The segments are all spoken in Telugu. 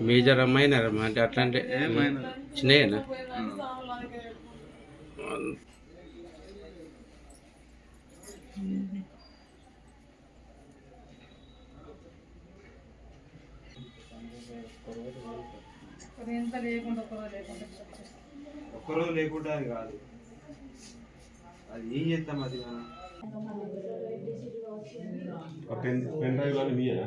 మేజర్ అమ్మాయినారమ్మా అంటే అట్లా అంటే చిన్నయ్యనా ఒక్కరోజు లేకుండా అది కాదు, అది ఏం చేస్తాం అది పెన్ డ్రైవ్ కానీ మీయనా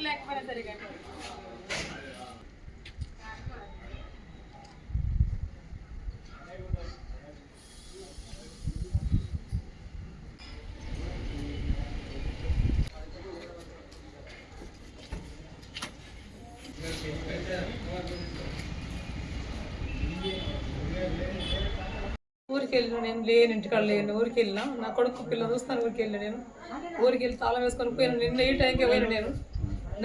లేకపోయినా సరిగా ఊరికి వెళ్ళిన నేను లేను, ఇంటికాడ లేను, ఊరికి వెళ్ళినా నా కొడుకు పిల్లలు చూస్తాను. ఊరికి వెళ్ళిన నేను ఊరికి వెళ్ళి తాళం వేసుకొని పోయినా. నిన్న ఈ టైంకి పోయినా నేను.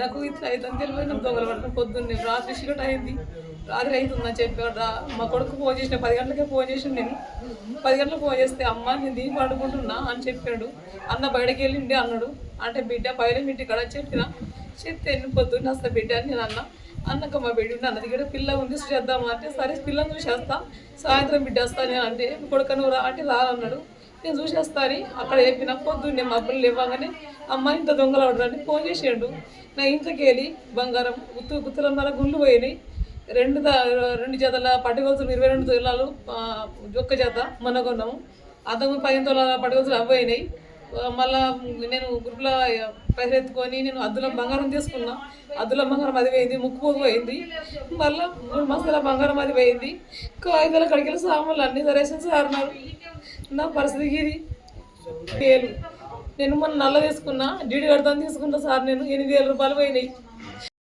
నాకు ఇట్లా అయితే తెలియదు, దొంగలు పట్టుకుని పొద్దున్నే రాత్రి చీకటి అయింది, రాత్రి అవుతుందని చెప్పి మా కొడుకు ఫోన్ చేసిన 10 గంటలకే ఫోన్ చేసిన. నేను 10 గంటలకు ఫోన్ చేస్తే అమ్మ నేను దీన్ని పడుకుంటున్నా అని చెప్పాడు. అన్న బయటకు వెళ్ళిండి అన్నాడు. అంటే బిడ్డ పైన ఇంటికాడ చెప్తే పొద్దున్న వస్తా బిడ్డ అని నేను అన్నాక మా బిడ్డ ఉంది అన్నది కూడా పిల్ల ఉంది చూసేద్దామా అంటే సరే పిల్లని చూసేస్తా, సాయంత్రం బిడ్డ వస్తాను నేను అంటే కొడుకు నువ్వు రా అంటే రానన్నాడు. నేను చూసేస్తా అని అక్కడ చెప్పిన. పొద్దున్నే మా పిల్లలు ఇవ్వగానే అమ్మ ఇంత దొంగలు అవడానికి ఫోన్ చేసాడు. నా ఇంట్లోకి వెళ్ళి బంగారం గుత్తులన్నర గుళ్ళు పోయినాయి. 2 జతల పట్టుగొలుసులు 22 తులాలు ఒక్క జత మొన్న కొన్నాము. అంతకు 15 తులాల పట్టుగొలుసులు అవ్వయినాయి. మళ్ళా నేను గ్రూప్లో పైసలు ఎత్తుకొని నేను అద్దుల బంగారం తీసుకున్నా. అద్దుల బంగారం అది పోయింది, ముక్కు పోయింది. మళ్ళీ 3 మస్తల బంగారం అది పోయింది. కాగితాల కడిగిన సామాన్లు అన్నీ రేషన్ సారినారు. నా పరిస్థితి ఇది నేను మొన్న నల్ల తీసుకున్నా, డీడీ కడతాను తీసుకున్నా సార్. నేను 8,000 రూపాయలు పోయినాయి.